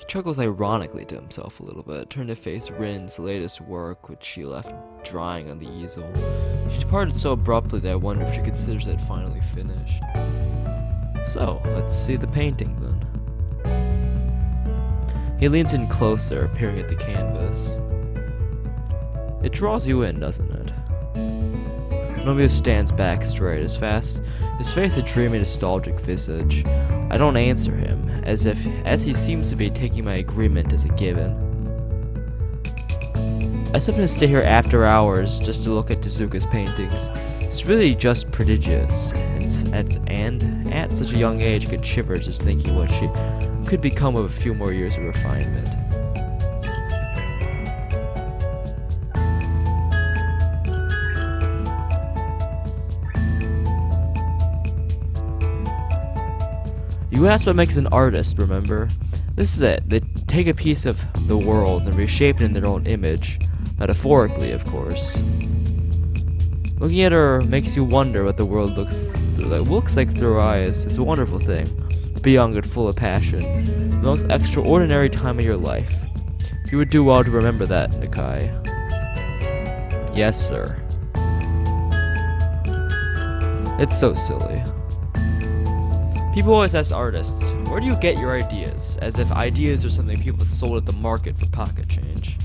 He chuckles ironically to himself a little bit, turned to face Rin's latest work, which she left drying on the easel. She departed so abruptly that I wonder if she considers it finally finished. So, let's see the painting then. He leans in closer, peering at the canvas. It draws you in, doesn't it? Romeo stands back straight, his face a dreamy, nostalgic visage. I don't answer him, as he seems to be taking my agreement as a given. I sometimes stay here after hours just to look at Tezuka's paintings. It's really just prodigious, and at such a young age, I get shivers just thinking what she could become with a few more years of refinement. You asked what makes an artist, remember? This is it. They take a piece of the world and reshape it in their own image. Metaphorically, of course. Looking at her makes you wonder what the world looks like through her eyes. It's a wonderful thing. To be young and full of passion. The most extraordinary time of your life. You would do well to remember that, Nakai. Yes, sir. It's so silly. People always ask artists, where do you get your ideas? As if ideas are something people sold at the market for pocket change.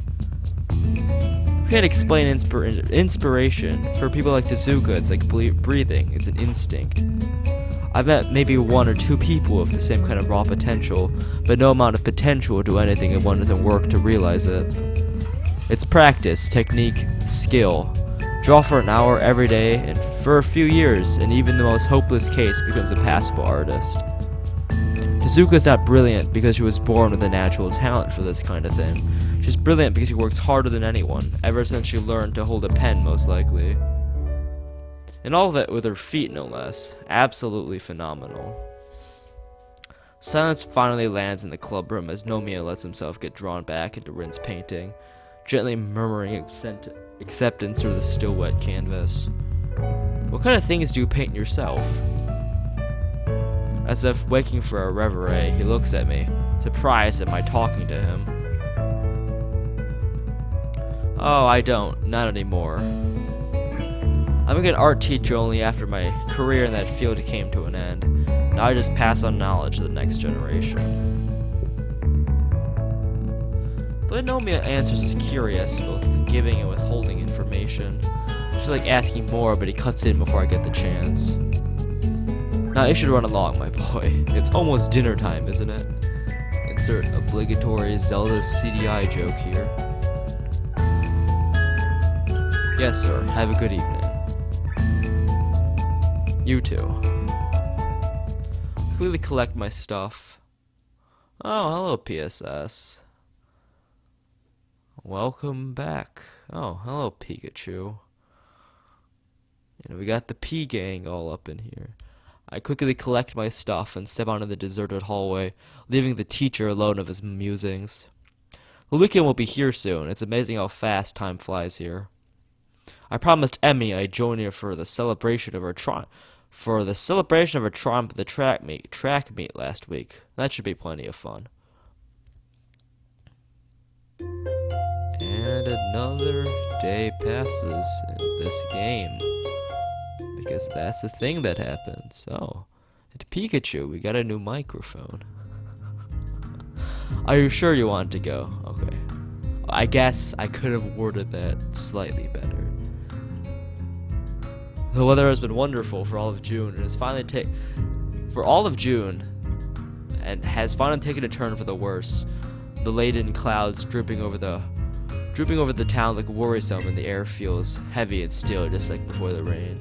You can't explain inspiration. For people like Tezuka, it's like breathing. It's an instinct. I've met maybe one or two people with the same kind of raw potential, but no amount of potential will do anything if one doesn't work to realize it. It's practice, technique, skill. Draw for an hour every day, and for a few years, and even the most hopeless case becomes a passable artist. Tezuka's not brilliant because she was born with a natural talent for this kind of thing. She's brilliant because she works harder than anyone, ever since she learned to hold a pen, most likely. And all of it with her feet, no less. Absolutely phenomenal. Silence finally lands in the club room as Nomiya lets himself get drawn back into Rin's painting, gently murmuring acceptance through the still wet canvas. What kind of things do you paint yourself? As if waking for a reverie, he looks at me, surprised at my talking to him. Oh, I don't. Not anymore. I became an art teacher only after my career in that field came to an end. Now I just pass on knowledge to the next generation. But Nomiya answers is curious, both giving and withholding information. I feel like asking more, but he cuts in before I get the chance. Now you should run along, my boy. It's almost dinner time, isn't it? Insert obligatory Zelda CDI joke here. Yes, sir. Have a good evening. You too. Quickly collect my stuff. Oh, hello, PSS. Welcome back. Oh, hello, Pikachu. We got the P gang all up in here. I quickly collect my stuff and step onto the deserted hallway, leaving the teacher alone of his musings. The weekend will be here soon. It's amazing how fast time flies here. I promised Emmy I'd join her for the celebration of her triumph at the track meet last week. That should be plenty of fun. And another day passes in this game. Because that's the thing that happens. Oh, at Pikachu, we got a new microphone. Are you sure you want to go? Okay. I guess I could have worded that slightly better. The weather has been wonderful for all of June, and has finally taken a turn for the worse. The laden clouds dripping over the town look worrisome, and the air feels heavy and still, just like before the rain.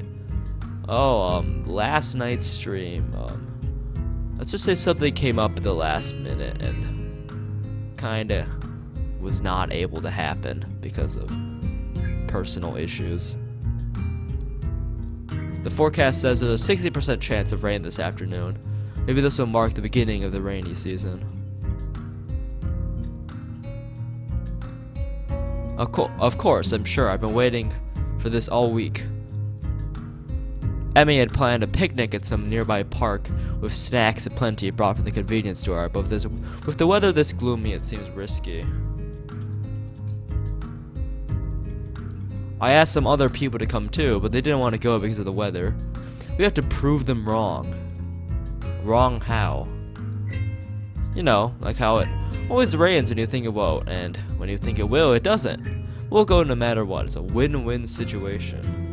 Oh, last night's stream, let's just say something came up at the last minute and kinda was not able to happen because of personal issues. The forecast says there's a 60% chance of rain this afternoon. Maybe this will mark the beginning of the rainy season. Of course, I'm sure. I've been waiting for this all week. Emmy had planned a picnic at some nearby park with snacks aplenty brought from the convenience store, but with the weather this gloomy, it seems risky. I asked some other people to come too, but they didn't want to go because of the weather. We have to prove them wrong. Wrong how? You know, like how it always rains when you think it won't, and when you think it will, it doesn't. We'll go no matter what. It's a win-win situation.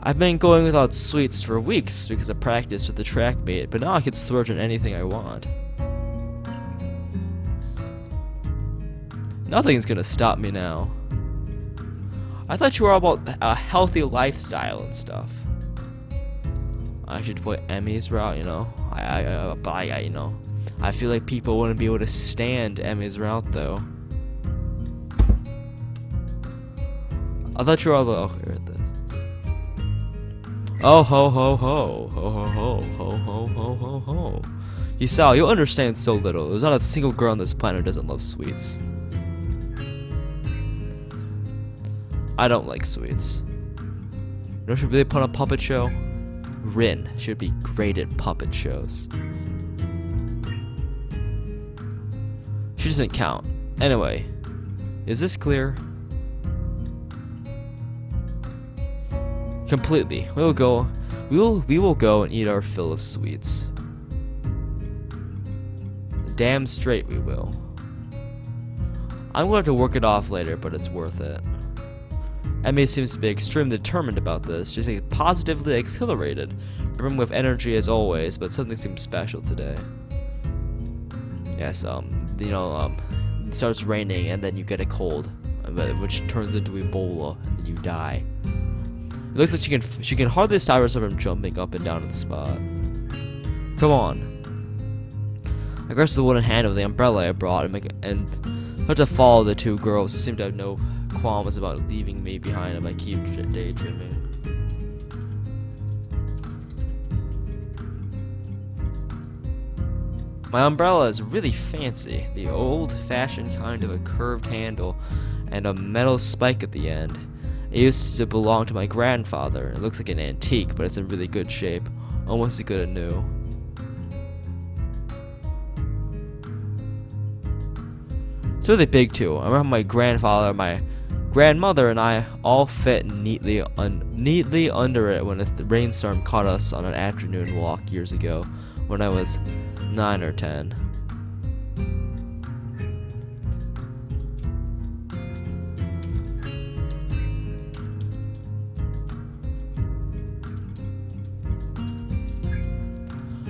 I've been going without sweets for weeks because of practice with the track meet, but now I can splurge on anything I want. Nothing's gonna stop me now. I thought you were all about a healthy lifestyle and stuff. I should put Emmy's route, you know. You know, I feel like people wouldn't be able to stand Emmy's route though. I thought you were all about. Okay, read this. Oh ho ho ho ho ho ho ho ho ho ho ho. Yisao, you'll understand so little. There's not a single girl on this planet who doesn't love sweets. I don't like sweets. You know, should really put on a puppet show? Rin should be great at puppet shows. She doesn't count. Anyway, is this clear? Completely. We will go and eat our fill of sweets. Damn straight we will. I'm going to have to work it off later, but it's worth it. Emmy seems to be extremely determined about this. She's positively exhilarated, brimming with energy as always, but something seems special today. Yes, it starts raining and then you get a cold, which turns into Ebola and then you die. It looks like she can hardly stop herself from jumping up and down to the spot. Come on. I grasped the wooden handle of the umbrella I brought and had to follow the two girls who seemed to have no qualms about leaving me behind and I keep daydreaming. My umbrella is really fancy, the old-fashioned kind of a curved handle and a metal spike at the end. It used to belong to my grandfather. It looks like an antique, but it's in really good shape, almost as good as new. It's really big too. I remember my grandfather, my grandmother, and I all fit neatly under it when a rainstorm caught us on an afternoon walk years ago, when I was 9 or 10.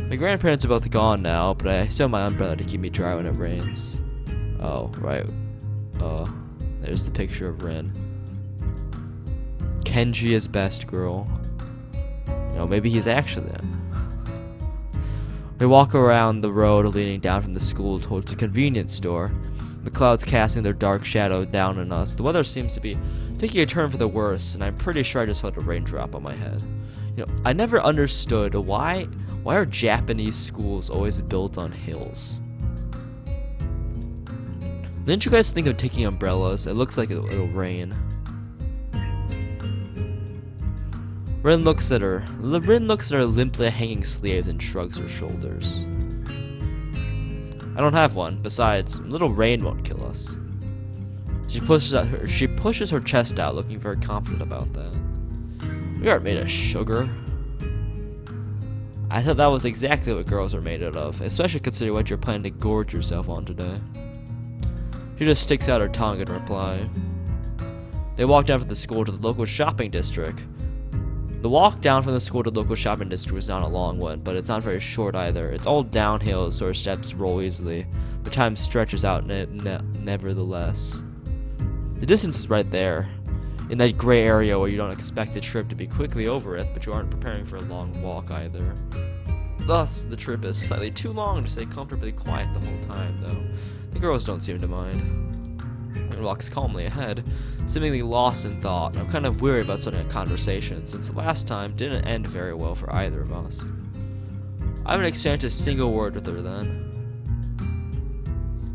My grandparents are both gone now, but I still have my umbrella to keep me dry when it rains. Oh, right. There's the picture of Rin. Kenji is best girl. You know, maybe he's actually it. We walk around the road leading down from the school towards the convenience store, the clouds casting their dark shadow down on us. The weather seems to be taking a turn for the worse, and I'm pretty sure I just felt a raindrop on my head. You know, I never understood why are Japanese schools always built on hills? Didn't you guys think of taking umbrellas? It looks like it'll rain. Rin looks at her limply hanging sleeves and shrugs her shoulders. I don't have one. Besides, little rain won't kill us. She pushes her chest out, looking very confident about that. We aren't made of sugar. I thought that was exactly what girls are made out of, especially considering what you're planning to gorge yourself on today. She just sticks out her tongue in reply. They walk down from the school to the local shopping district. The walk down from the school to the local shopping district was not a long one, but it's not very short either. It's all downhill, so our steps roll easily, but time stretches out nevertheless. The distance is right there, in that gray area where you don't expect the trip to be quickly over it, but you aren't preparing for a long walk either. Thus, the trip is slightly too long to stay comfortably quiet the whole time, though. The girls don't seem to mind. Rin walks calmly ahead, seemingly lost in thought. I'm kind of weary about starting a conversation, since the last time didn't end very well for either of us. I haven't exchanged a single word with her then.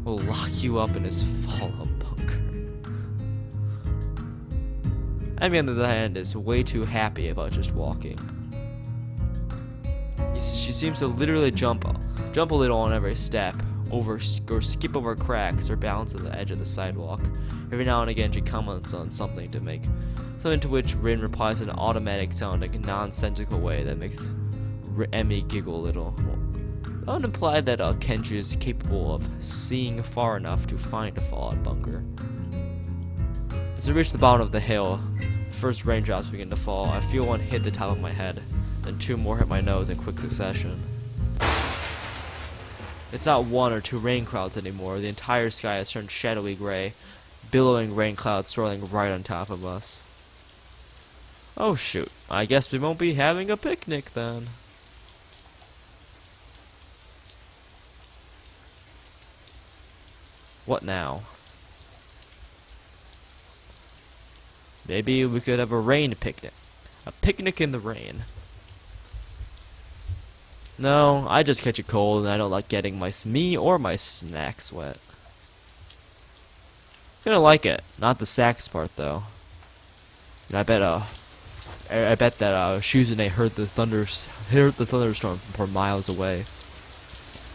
We'll lock you up in his fallout bunker. Emmy, on the other hand, is way too happy about just walking. She seems to literally jump a little on every step, or skip over cracks, or balance on the edge of the sidewalk. Every now and again, she comments on something to which Rin replies in an automatic sounding, nonsensical way that makes Emmy giggle a little. That would imply that Kenji is capable of seeing far enough to find a fallout bunker. As we reach the bottom of the hill, the first raindrops begin to fall. I feel one hit the top of my head, then two more hit my nose in quick succession. It's not one or two rain clouds anymore. The entire sky has turned shadowy gray, billowing rain clouds swirling right on top of us. Oh shoot, I guess we won't be having a picnic then. What now? Maybe we could have a rain picnic. A picnic in the rain. No, I just catch a cold and I don't like getting me or my snacks wet. Gonna like it, not the sax part though. And I bet that Shizune heard the thunderstorm from miles away.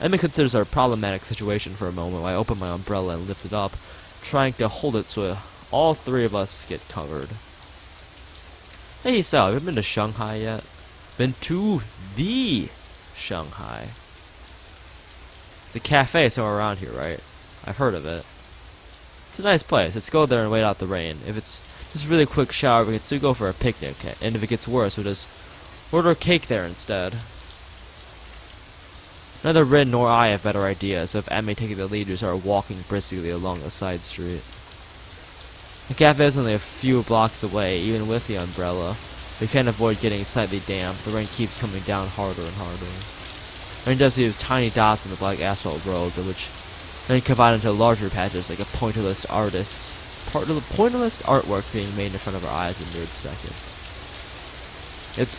Emma considers our problematic situation for a moment while I open my umbrella and lift it up, trying to hold it so all three of us get covered. Hey, so, have you been to Shanghai yet? Been to the Shanghai. It's a cafe somewhere around here, right? I've heard of it. It's a nice place. Let's go there and wait out the rain. If it's just a really quick shower, we can still go for a picnic. And if it gets worse, we'll just order a cake there instead. Neither Rin nor I have better ideas, so if Emmy taking the lead, we start walking briskly along the side street. The cafe is only a few blocks away, even with the umbrella. We can't avoid getting slightly damp. The rain keeps coming down harder and harder. Rain does leave tiny dots on the black asphalt road, which then combine into larger patches like a pointillist artwork being made in front of our eyes in mere seconds. It's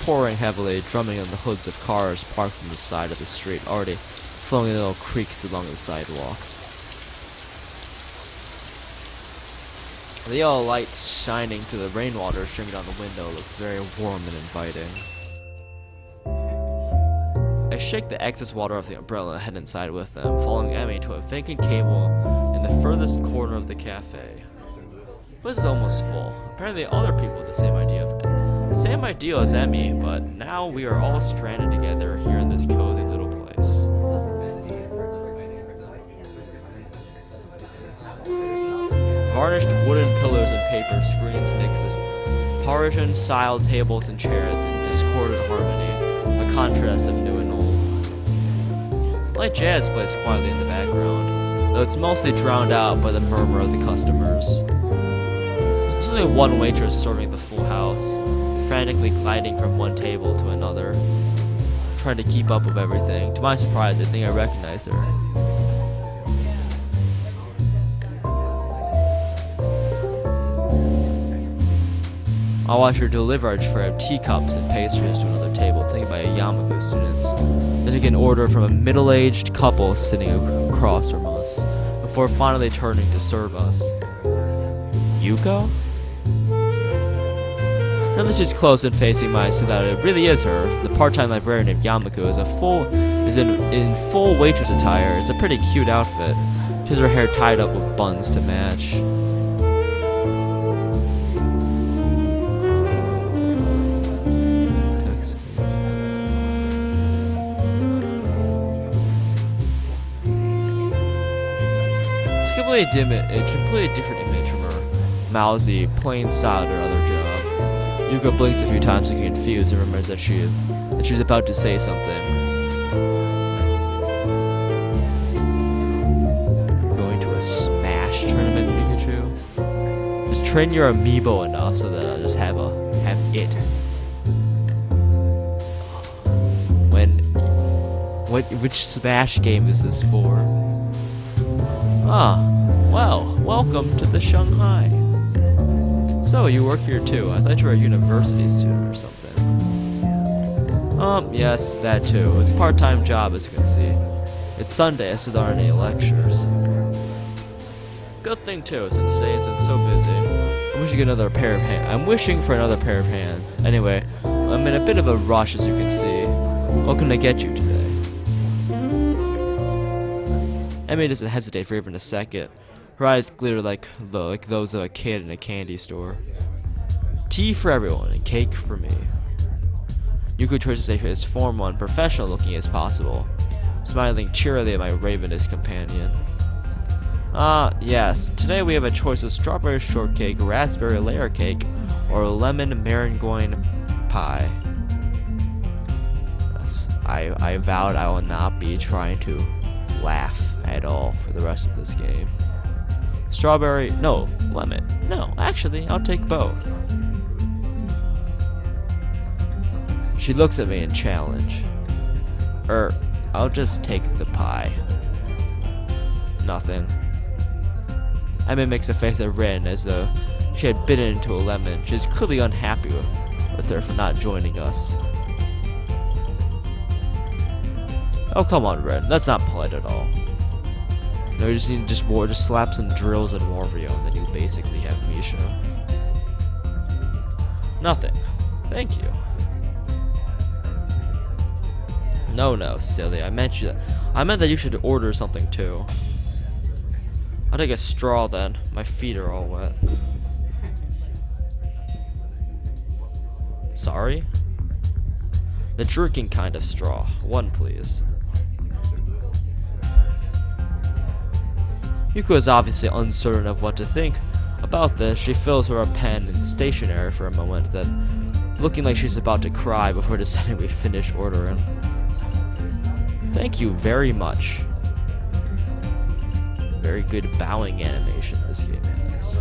pouring heavily, drumming on the hoods of cars parked on the side of the street, already flowing in little creeks along the sidewalk. The yellow light shining through the rainwater streaming down the window looks very warm and inviting. I shake the excess water off the umbrella and head inside with them, following Emmy to a vacant table in the furthest corner of the cafe. But this is almost full. Apparently other people have the same idea as Emmy, but now we are all stranded together here in this cozy little place. Varnished wooden pillars and paper screens mix with Parisian style tables and chairs in discordant harmony, a contrast of new and old. Light jazz plays quietly in the background, though it's mostly drowned out by the murmur of the customers. There's only one waitress serving the full house, frantically gliding from one table to another, trying to keep up with everything. To my surprise, I think I recognize her. I watch her deliver a tray of teacups and pastries to another table taken by a Yamaku students, then take an order from a middle-aged couple sitting across from us, before finally turning to serve us. Yuko? Now that she's close and facing my so that it really is her, the part-time librarian named Yamaku is in full waitress attire. It's a pretty cute outfit. She has her hair tied up with buns to match. A completely different image from her mousy, plain styled or other job. Yuko blinks a few times to get confused and remembers that she was about to say something. Going to a Smash tournament, Pikachu? Just train your amiibo enough so that I just have it. Which Smash game is this for? Well, welcome to the Shanghai. So, you work here too. I thought you were a university student or something. Yes, that too. It's a part-time job, as you can see. It's Sunday, so there aren't any lectures. Good thing too, since today has been so busy. I'm wishing for another pair of hands. Anyway, I'm in a bit of a rush, as you can see. What can I get you today? Emmy doesn't hesitate for even a second. Her eyes glitter like those of a kid in a candy store. Tea for everyone and cake for me. Yuko tries to stay as formal and professional looking as possible, smiling cheerily at my ravenous companion. Yes, today we have a choice of strawberry shortcake, raspberry layer cake, or lemon meringuine pie. Yes, I vowed I will not be trying to laugh at all for the rest of this game. Strawberry, no, lemon, no, actually, I'll take both. She looks at me in challenge. I'll just take the pie. Nothing. Emma makes a face of Ren as though she had bitten into a lemon. She's clearly unhappy with her for not joining us. Oh, come on, Ren. That's not polite at all. No, you just need to just slap some drills and Warvio, and then you basically have Misha. Nothing. Thank you. No, silly. I meant that you should order something too. I'll take a straw then. My feet are all wet. Sorry? The drinking kind of straw. One, please. Yuko is obviously uncertain of what to think about this. She fills her a pen and stationery for a moment, then, looking like she's about to cry before deciding we finish ordering. Thank you very much. Very good bowing animation this game has.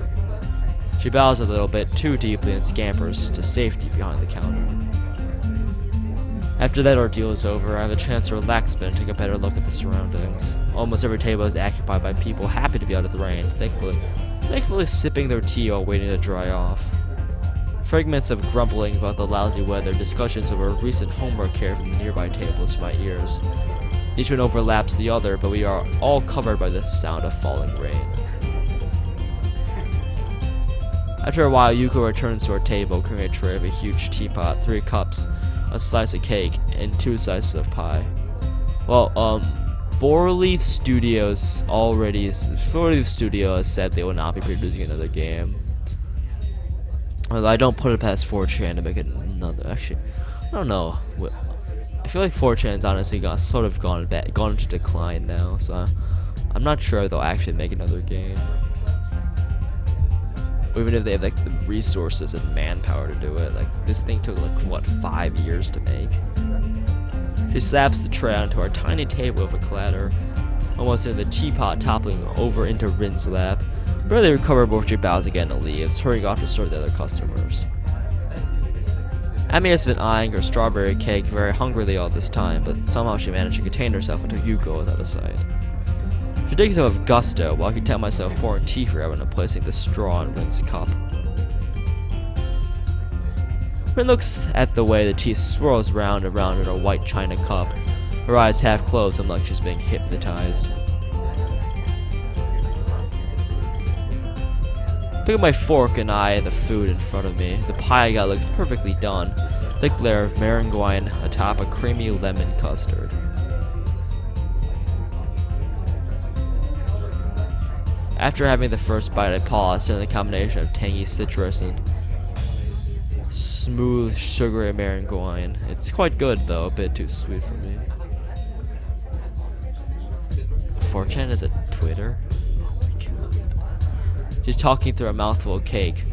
She bows a little bit too deeply and scampers to safety behind the counter. After that ordeal is over, I have a chance to relax a bit and take a better look at the surroundings. Almost every table is occupied by people happy to be out of the rain, thankfully sipping their tea while waiting to dry off. Fragments of grumbling about the lousy weather, discussions over recent homework care from the nearby tables to my ears. Each one overlaps the other, but we are all covered by the sound of falling rain. After a while, Yuko returns to our table, carrying a tray of a huge teapot, 3 cups, a slice of cake, and 2 slices of pie. Well, 4-Leaf Studios has said they will not be producing another game. Although I don't put it past 4chan to make another. Actually, I don't know. I feel like 4chan's honestly gone into decline now, so I'm not sure they'll actually make another game. Or even if they have like the resources and manpower to do it. Like, this thing took like, what, 5 years to make? She slaps the tray onto our tiny table with a clatter, almost in the teapot toppling over into Rin's lap. Barely recovered before she bows again and leaves, hurrying off to serve the other customers. Ami has been eyeing her strawberry cake very hungrily all this time, but somehow she managed to contain herself until Yuko was out of sight. She takes some with gusto, while I can tell myself pouring tea for everyone and placing the straw in Rin's cup. Rin looks at the way the tea swirls round and round in a white china cup, her eyes half closed and like she's being hypnotized. Pick up my fork and eye the food in front of me. The pie I got looks perfectly done. Thick layer of meringuine atop a creamy lemon custard. After having the first bite, I pause, staring at the combination of tangy citrus and smooth, sugary meringuine. It's quite good, though, a bit too sweet for me. 4chan is a Twitter? She's talking through a mouthful of cake,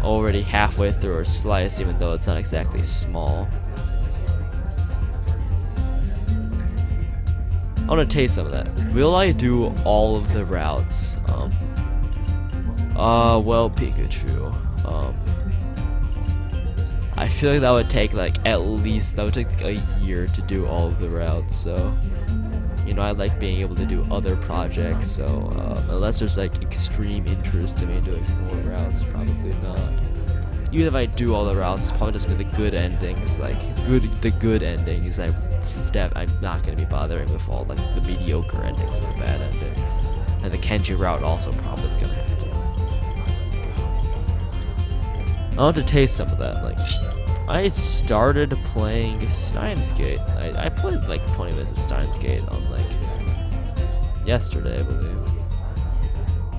already halfway through her slice, even though it's not exactly small. I want to taste some of that. Will I do all of the routes? Well, Pikachu. I feel like that would take a year to do all of the routes, so. You know, I like being able to do other projects, so unless there's extreme interest in me doing more routes, probably not. even if I do all the routes, it's probably just be the good endings, like the good endings. I'm not gonna be bothering with all like the mediocre endings and the bad endings. And the Kenji route also probably is gonna have to. I want to taste some of that. Like, I started playing Steins Gate. I played like 20 minutes of Steins Gate on like yesterday, I believe.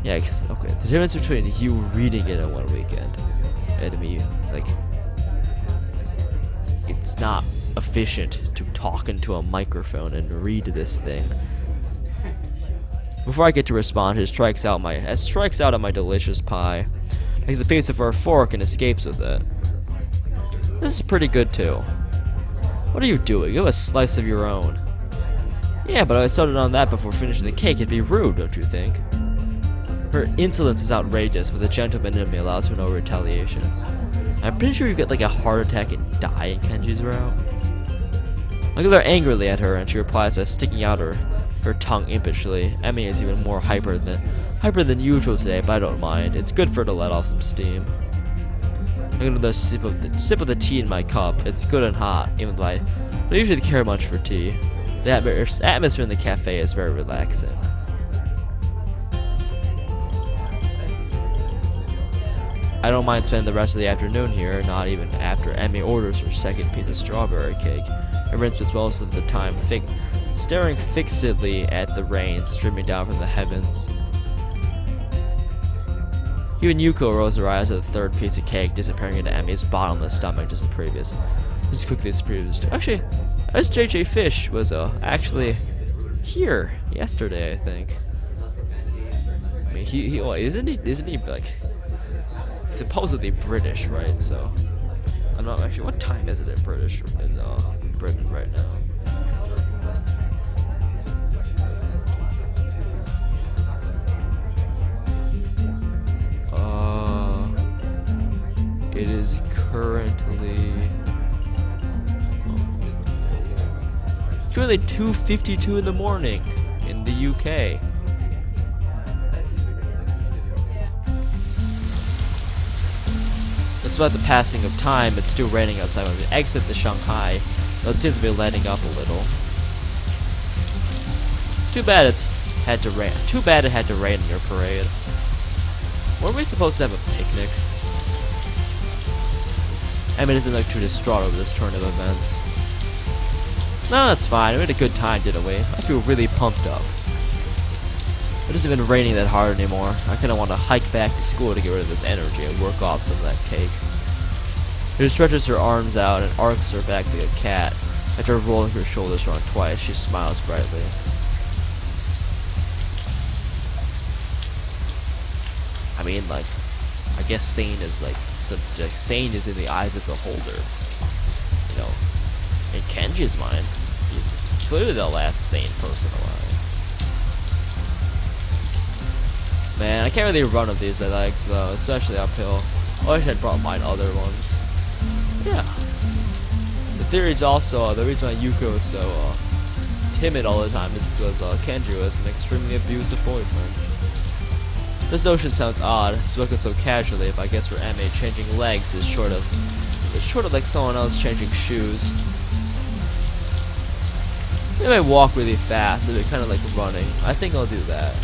Yeah, okay. The difference between you reading it in one weekend and me, like, it's not efficient to talk into a microphone and read this thing. Before I get to respond, it strikes out at my delicious pie, takes a piece of her fork and escapes with it. This is pretty good too. What are you doing? You have a slice of your own. Yeah, but I started on that before finishing the cake. It'd be rude, don't you think? Her insolence is outrageous, but the gentleman in me allows for no retaliation. I'm pretty sure you get like a heart attack and die in Kenji's route. I glare angrily at her, and she replies by sticking out her tongue impishly. Emmy is even more hyper than usual today, but I don't mind. It's good for her to let off some steam. I get another sip of the tea in my cup. It's good and hot, even though I don't usually care much for tea. The atmosphere in the cafe is very relaxing. I don't mind spending the rest of the afternoon here, not even after Emmy orders her second piece of strawberry cake. Everyone spends most of the time staring fixedly at the rain streaming down from the heavens. Even Yuko rolls her eyes at the third piece of cake, disappearing into Emmy's bottomless stomach just as quickly as previous. Actually, SJJ Fish was actually here yesterday, I think. I mean, isn't he like supposedly British, right? So I don't know actually what time is it in Britain right now. It is currently 2:52 in the morning in the UK. Despite the passing of time, it's still raining outside when we exit the Shanghai, though it seems to be letting up a little. Too bad it had to rain in your parade. Weren't we supposed to have a picnic? Emmy doesn't look too distraught over this turn of events. No, that's fine. We had a good time, didn't we? I feel really pumped up. It isn't even raining that hard anymore. I kinda want to hike back to school to get rid of this energy and work off some of that cake. She stretches her arms out and arcs her back like a cat. After rolling her shoulders around twice, she smiles brightly. I mean, like, I guess sane is like sane is in the eyes of the holder. You know, in Kenji's mind, he's clearly the last sane person alive. Man, I can't really run with these legs though, especially uphill. I wish I'd brought mine other ones. Yeah. The theory is also the reason why Yuko is so timid all the time is because Kenji was an extremely abusive boyfriend. This notion sounds odd, spoken so casually, but I guess for Emmy, changing legs is short of like someone else changing shoes. They might walk really fast, so they're kind of like running. I think I'll do that.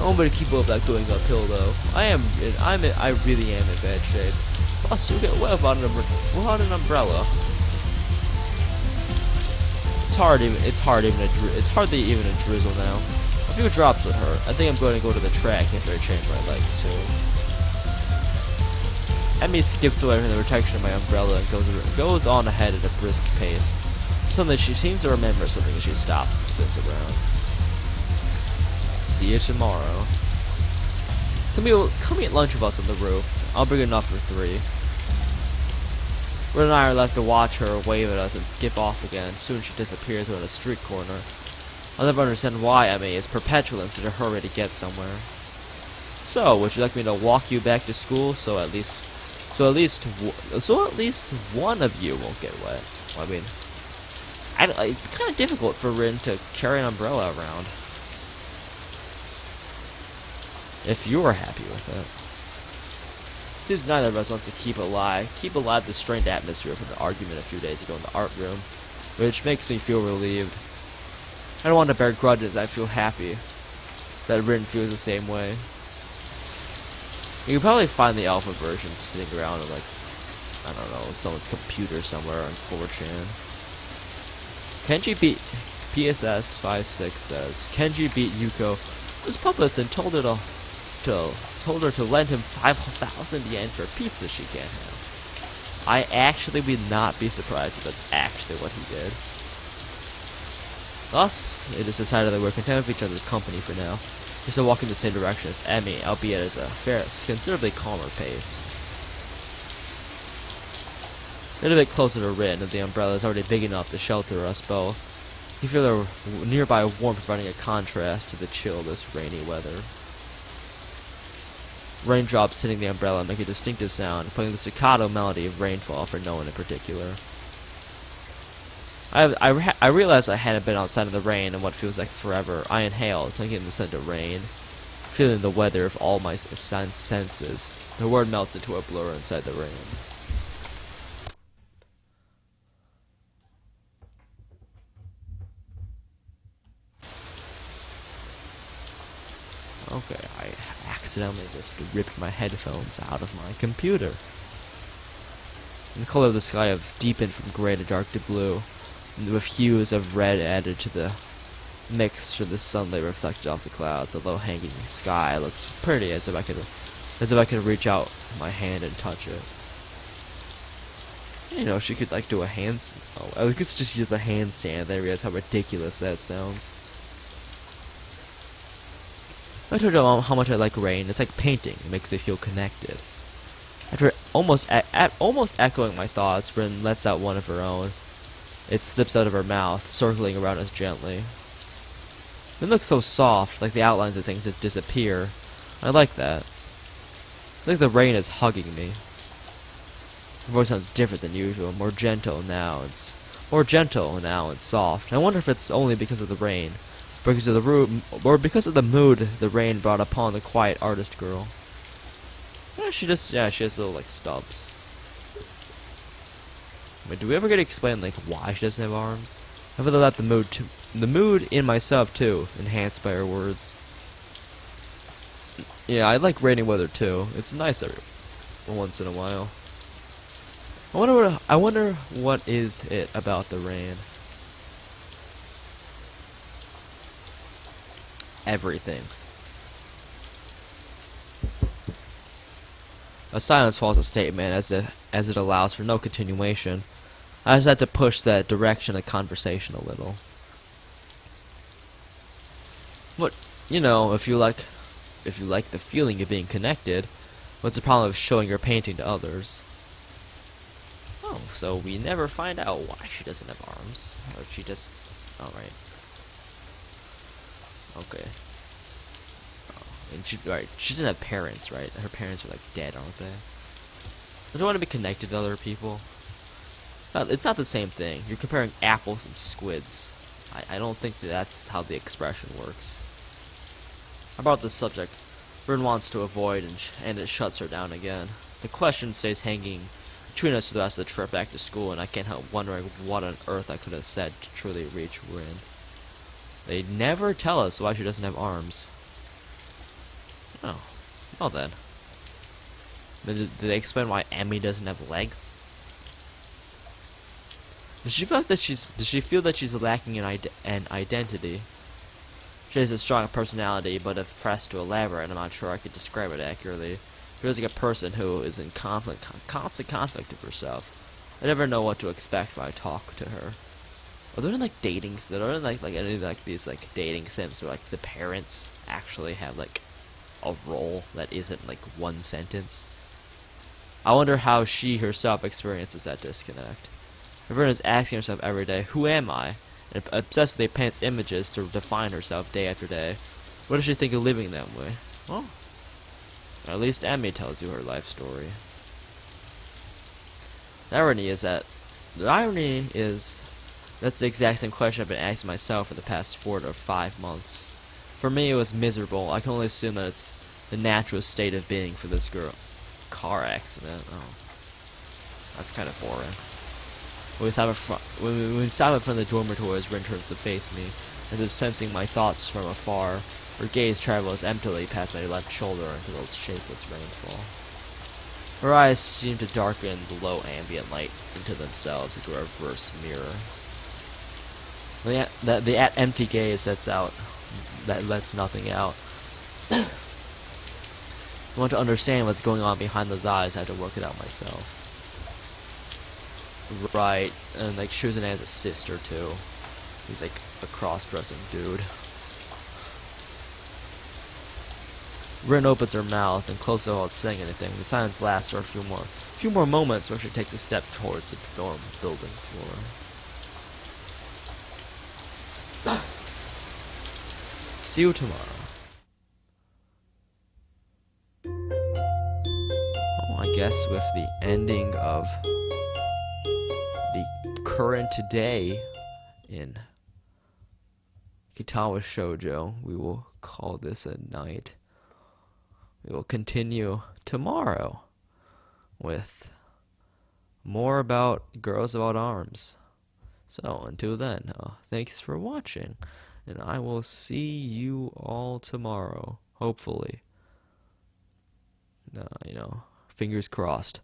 I won't be able to keep up like going uphill though. I really am in bad shape. Plus, you get wet without an umbrella. It's hardly even a drizzle now. A few drops would hurt. I think I'm going to go to the track after I change my legs too. Emmy skips away from the protection of my umbrella and goes on ahead at a brisk pace. Suddenly she seems to remember something as she stops and spins around. See you tomorrow. Come eat lunch with us on the roof. I'll bring enough for 3. Red and I are left to watch her wave at us and skip off again. Soon she disappears around a street corner. I'll never understand why Emmy is perpetually in such a hurry to get somewhere. So, would you like me to walk you back to school so at least one of you won't get wet? Well, I mean, it's kind of difficult for Rin to carry an umbrella around. If you're happy with it. Seems neither of us wants to keep alive the strained atmosphere from the argument a few days ago in the art room, which makes me feel relieved. I don't want to bear grudges. I feel happy that Rin feels the same way. You can probably find the alpha version sitting around on, like, I don't know, someone's computer somewhere on 4chan. Kenji beat PSS 56 says Kenji beat Yuko with puppets and told her to lend him 5,000 yen for a pizza she can't have. I actually would not be surprised if that's actually what he did. Thus, it is decided that we're content with each other's company for now. We're still walking the same direction as Emmy, albeit at a considerably calmer pace. A little bit closer to Rin, and the umbrella is already big enough to shelter us both. You feel the nearby warmth providing a contrast to the chill of this rainy weather. Raindrops hitting the umbrella make a distinctive sound, playing the staccato melody of rainfall for no one in particular. I realized I hadn't been outside in the rain in what feels like forever. I inhaled, taking the scent of rain, feeling the weather of all my senses. The world melted into a blur inside the rain. Okay, I accidentally just ripped my headphones out of my computer. The color of the sky have deepened from gray to dark to blue, with hues of red added to the mix of the sunlight reflected off the clouds. The low-hanging sky looks pretty, as if I could reach out my hand and touch it. You know, she could like do a I could just use a handstand. I realize how ridiculous that sounds. I told you how much I like rain. It's like painting. It makes me feel connected. After almost echoing my thoughts, Rin lets out one of her own. It slips out of her mouth, circling around us gently. It looks so soft, like the outlines of things just disappear. I like that. It's like the rain is hugging me. Her voice sounds different than usual, more gentle now and soft. I wonder if it's only because of the rain, because of the the mood the rain brought upon the quiet artist girl. She has little like stubs. Wait, do we ever get to explain like why she doesn't have arms? I feel that the mood in myself too, enhanced by her words. Yeah, I like rainy weather too. It's nice every once in a while. I wonder what is it about the rain. Everything. A silence follows a statement as it allows for no continuation. I just had to push that direction of conversation a little. But you know, if you like the feeling of being connected, what's the problem of showing your painting to others? Oh, so we never find out why she doesn't have arms, or she just. All right. Okay. And she doesn't have parents, right? Her parents are like dead, aren't they? Don't you want to be connected to other people? It's not the same thing. You're comparing apples and squids. I don't think that's how the expression works. About this subject, Rin wants to avoid and it shuts her down again. The question stays hanging between us for the rest of the trip back to school, and I can't help wondering what on earth I could have said to truly reach Rin. They never tell us why she doesn't have arms. Oh, well then. Did they explain why Emmy doesn't have legs? Does she feel that she's lacking an identity? She has a strong personality, but if pressed to elaborate, I'm not sure I could describe it accurately. Feels like a person who is in constant conflict with herself. I never know what to expect when I talk to her. Are there any like dating? Are there like any like these like dating sims where like the parents actually have like a role that isn't like one sentence? I wonder how she herself experiences that disconnect. Everyone is asking herself every day, who am I? And obsessively paints images to define herself day after day. What does she think of living that way? Well, at least Emmy tells you her life story. The irony is that's the exact same question I've been asking myself for the past 4 to 5 months. For me, it was miserable. I can only assume that it's the natural state of being for this girl. car accident. Oh, that's kind of boring. When we stop in front of the dormitories, Rin turns to face me, as if sensing my thoughts from afar. Her gaze travels emptily past my left shoulder into the shapeless rainfall. Her eyes seem to darken the low ambient light into themselves like a reverse mirror. The empty gaze that lets nothing out. I want to understand what's going on behind those eyes. I have to work it out myself. Right, and like Shuzan has a sister too. He's like a cross-dressing dude. Rin opens her mouth and closes it without saying anything. The silence lasts for a few more moments before she takes a step towards the dorm building floor. See you tomorrow. I guess with the ending of the current day in Kitawa Shoujo, we will call this a night. We will continue tomorrow with more about Girls Without Arms. So until then, thanks for watching, and I will see you all tomorrow, hopefully. Fingers crossed.